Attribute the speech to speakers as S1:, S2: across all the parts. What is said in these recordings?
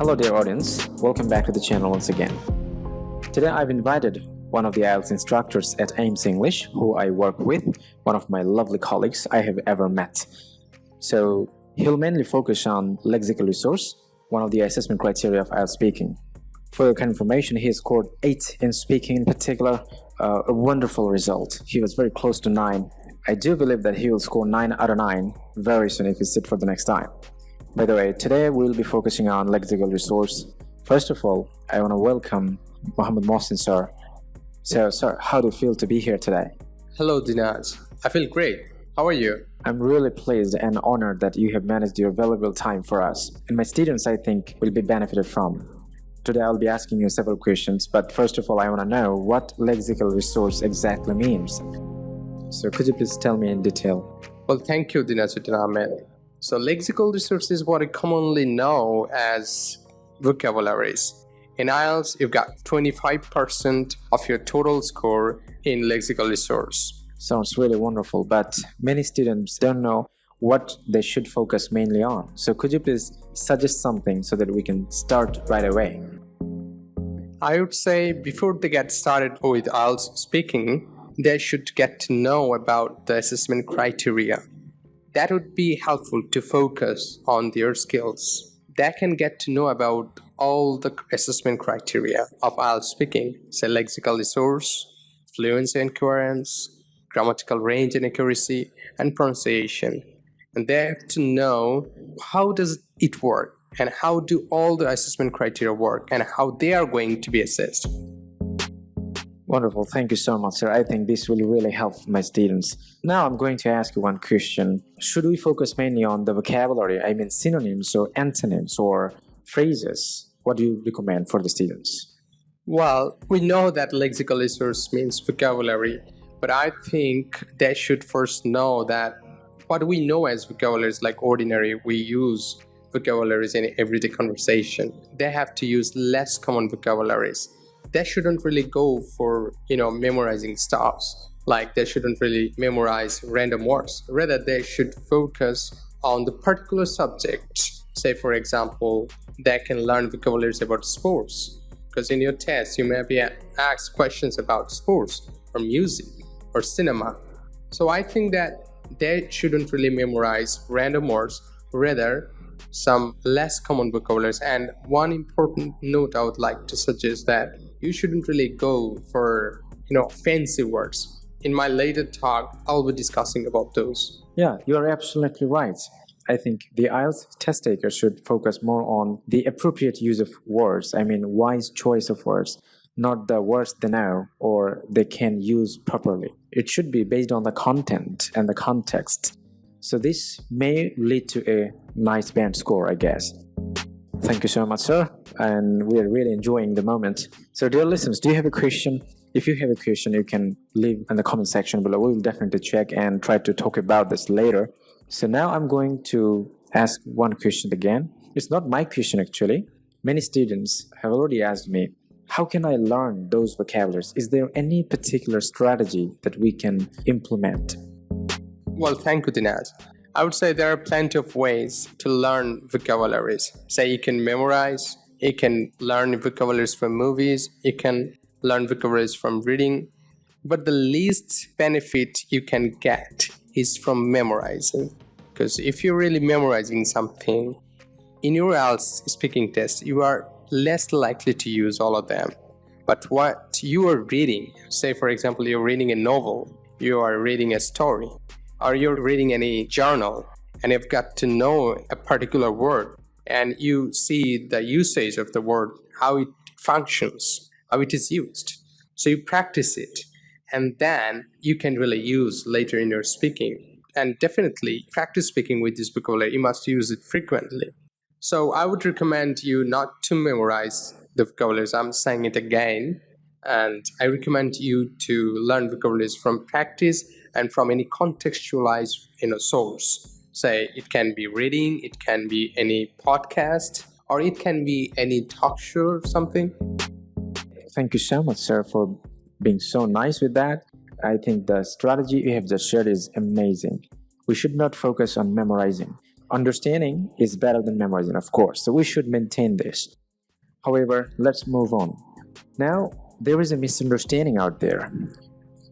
S1: Hello dear audience, welcome back to the channel once again. Today I've invited one of the IELTS instructors at IELTS English who I work with, one of my lovely colleagues I have ever met. So he'll mainly focus on Lexical Resource, one of the assessment criteria of IELTS Speaking. For your information, he scored 8 in speaking in particular, a wonderful result. He was very close to 9. I do believe that he will score 9 out of 9 very soon if he sits for the next time. By the way, today we'll be focusing on Lexical Resource. First of all, I want to welcome Mohsin sir. So, sir, how do you feel to be here today?
S2: Hello, Dinaj. I feel great. How are you?
S1: I'm really pleased and honored that you have managed your valuable time for us. And my students, I think, will be benefited from. Today I'll be asking you several questions, but first of all, I want to know what Lexical Resource exactly means. So could you please tell me in detail?
S2: Well, thank you, Dinaj and Ahamed. So lexical resource is what I commonly know as vocabularies. In IELTS, you've got 25% of your total score in lexical resource.
S1: Sounds really wonderful, but many students don't know what they should focus mainly on. So could you please suggest something so that we can start right away?
S2: I would say before they get started with IELTS speaking, they should get to know about the assessment criteria. That would be helpful to focus on their skills. They can get to know about all the assessment criteria of IELTS speaking, say lexical resource, fluency and coherence, grammatical range and accuracy, and pronunciation. And they have to know how does it work and how do all the assessment criteria work and how they are going to be assessed.
S1: Wonderful. Thank you so much, sir. I think this will really help my students. Now I'm going to ask you one question. Should we focus mainly on the vocabulary? I mean synonyms or antonyms or phrases? What do you recommend for the students?
S2: Well, we know that lexical resource means vocabulary, but I think they should first know that what we know as vocabularies, like ordinary, we use vocabularies in everyday conversation. They have to use less common vocabularies. They shouldn't really go for, memorizing stuffs. Like they shouldn't really memorize random words. Rather, they should focus on the particular subject. Say, for example, they can learn vocabularies about sports. Because in your test, you may be asked questions about sports or music or cinema. So I think that they shouldn't really memorize random words. Rather, some less common vocabularies. And one important note I would like to suggest that you shouldn't really go for, fancy words. In my later talk, I'll be discussing about those.
S1: Yeah, you're absolutely right. I think the IELTS test taker should focus more on the appropriate use of words. I mean, wise choice of words, not the words they know or they can use properly. It should be based on the content and the context. So this may lead to a nice band score, I guess. Thank you so much, sir. And we are really enjoying the moment. So dear listeners, do you have a question? If you have a question, you can leave in the comment section below. We will definitely check and try to talk about this later. So now I'm going to ask one question again. It's not my question actually. Many students have already asked me, how can I learn those vocabularies? Is there any particular strategy that we can implement?
S2: Well, thank you, Dinaj. I would say there are plenty of ways to learn vocabularies. Say you can memorize, you can learn vocabularies from movies, you can learn vocabularies from reading. But the least benefit you can get is from memorizing. Because if you're really memorizing something, in your IELTS speaking test, you are less likely to use all of them. But what you are reading, say for example, you're reading a novel, you are reading a story, or you're reading any journal and you've got to know a particular word and you see the usage of the word, how it functions, how it is used. So you practice it and then you can really use later in your speaking. And definitely practice speaking with this vocabulary. You must use it frequently. So I would recommend you not to memorize the vocabularies. I'm saying it again. And I recommend you to learn vocabularies from practice and from any contextualized source. Say it can be reading, it can be any podcast, or it can be any talk show or something.
S1: Thank you so much, sir, for being so nice with that. I think the strategy you have just shared is amazing. We should not focus on memorizing. understanding is better than memorizing, of course, so we should maintain this. However, let's move on. Now, there is a misunderstanding out there.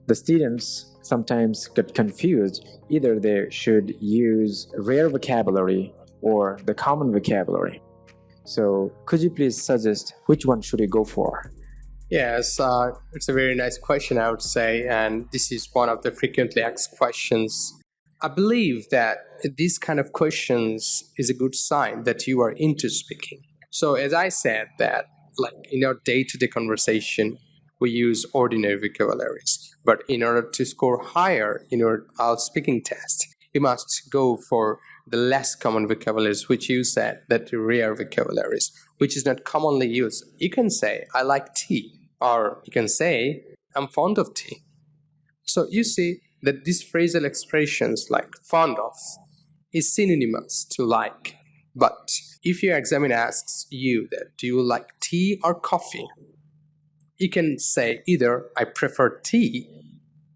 S1: The students sometimes get confused. Either they should use rare vocabulary or the common vocabulary. So, could you please suggest which one should you go for?
S2: Yes, it's a very nice question, I would say, and this is one of the frequently asked questions. I believe that these kind of questions is a good sign that you are into speaking. So as I said that, like in our day-to-day conversation, we use ordinary vocabularies. But in order to score higher in your IELTS speaking test, you must go for the less common vocabularies, which you said that rare vocabularies, which is not commonly used. You can say, I like tea, or you can say, I'm fond of tea. So you see that these phrasal expressions like fond of is synonymous to like. But if your examiner asks you that, do you like tea or coffee? You can say either I prefer tea,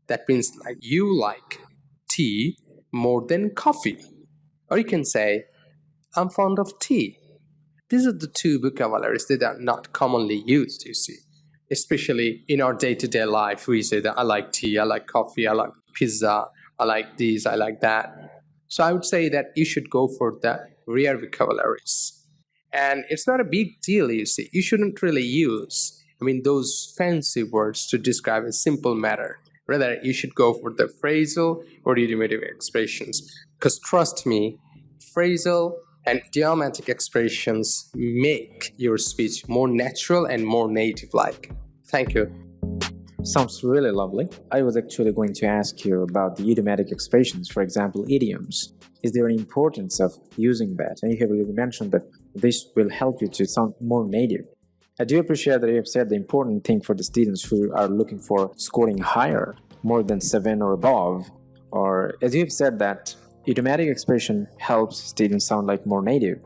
S2: that means like you like tea more than coffee. Or you can say, I'm fond of tea. These are the two vocabularies that are not commonly used, you see. Especially in our day-to-day life, we say that I like tea, I like coffee, I like pizza, I like this, I like that. So I would say that you should go for the rare vocabularies. And it's not a big deal, you see. You shouldn't really use, those fancy words to describe a simple matter. Rather, you should go for the phrasal or idiomatic expressions. Because trust me, phrasal and idiomatic expressions make your speech more natural and more native-like. Thank you.
S1: Sounds really lovely. I was actually going to ask you about the idiomatic expressions, for example, idioms. Is there an importance of using that? And you have already mentioned that this will help you to sound more native. I do appreciate that you have said the important thing for the students who are looking for scoring higher, more than 7 or above, or as you have said that idiomatic expression helps students sound like more native.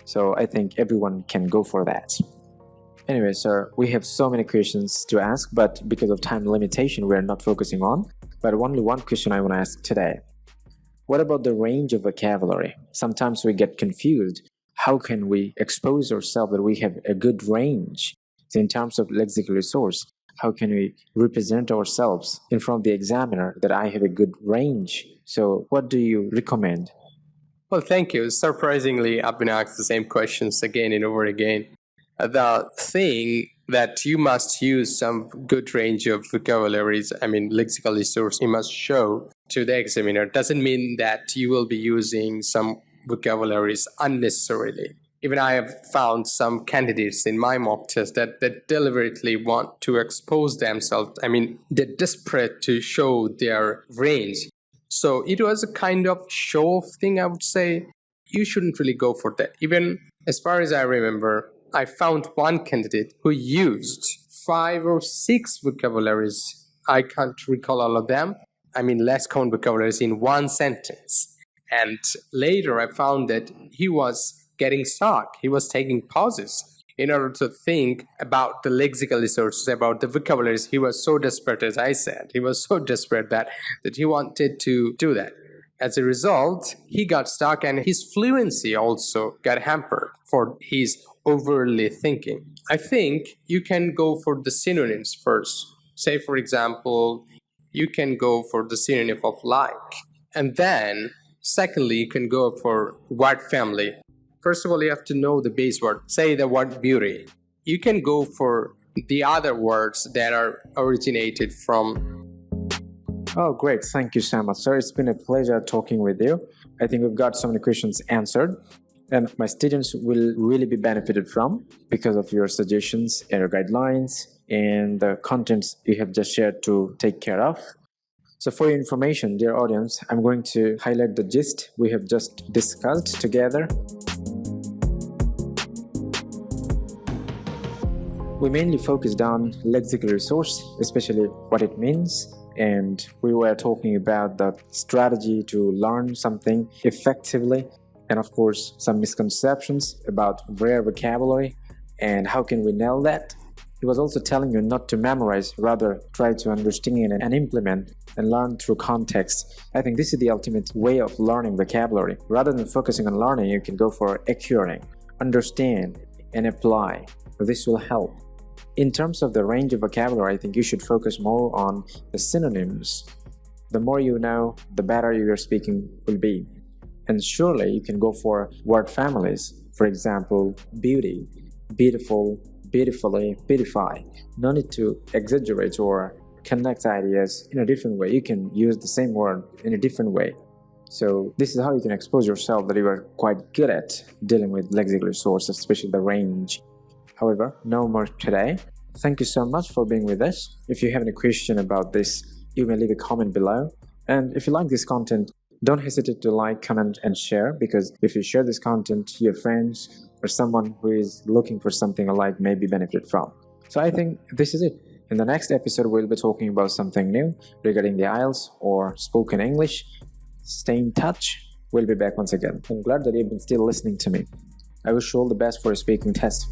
S1: So I think everyone can go for that. Anyway, sir, we have so many questions to ask, but because of time limitation, we are not focusing on. But only one question I want to ask today. What about the range of vocabulary? Sometimes we get confused. How can we expose ourselves that we have a good range? So in terms of lexical resource, how can we represent ourselves in front of the examiner that I have a good range? So what do you recommend?
S2: Well, thank you. Surprisingly, I've been asked the same questions again and over again. The thing that you must use some good range of vocabularies, lexical resource, you must show to the examiner doesn't mean that you will be using some vocabularies unnecessarily. Even I have found some candidates in my mock test that deliberately want to expose themselves. They're desperate to show their range. So it was a kind of show-off thing, I would say. You shouldn't really go for that. Even as far as I remember, I found one candidate who used 5 or 6 vocabularies. I can't recall all of them. Less common vocabularies in one sentence. And later I found that he was getting stuck. He was taking pauses in order to think about the lexical resources, about the vocabularies. He was so desperate, as I said. He was so desperate that he wanted to do that. As a result, he got stuck and his fluency also got hampered for his overly thinking. I think you can go for the synonyms first. Say, for example, you can go for the synonym of like. And then, secondly, you can go for word family. First of all, you have to know the base word. Say the word beauty. You can go for the other words that are originated from.
S1: Oh, great. Thank you so much, sir. It's been a pleasure talking with you. I think we've got so many questions answered. And my students will really be benefited from because of your suggestions and your guidelines and the contents you have just shared to take care of. So for your information, dear audience, I'm going to highlight the gist we have just discussed together. We mainly focused on lexical resource, especially what it means, and we were talking about the strategy to learn something effectively, and of course some misconceptions about rare vocabulary and how can we nail that. He was also telling you not to memorize, rather try to understand and implement and learn through context. I think this is the ultimate way of learning vocabulary. Rather than focusing on learning, you can go for acquiring, understand, and apply. This will help. In terms of the range of vocabulary, I think you should focus more on the synonyms. The more you know, the better your speaking will be. And surely you can go for word families. For example, beauty, beautiful, beautifully, beautify. No need to exaggerate or connect ideas in a different way. You can use the same word in a different way. So this is how you can expose yourself that you are quite good at dealing with lexical resource, especially the range. However, no more today. Thank you so much for being with us. If you have any question about this, you may leave a comment below. And if you like this content, don't hesitate to like, comment, and share, because if you share this content to your friends or someone who is looking for something alike maybe benefit from. So I think this is it. In the next episode, we'll be talking about something new regarding the IELTS or spoken English. Stay in touch. We'll be back once again. I'm glad that you've been still listening to me. I wish you all the best for your speaking test.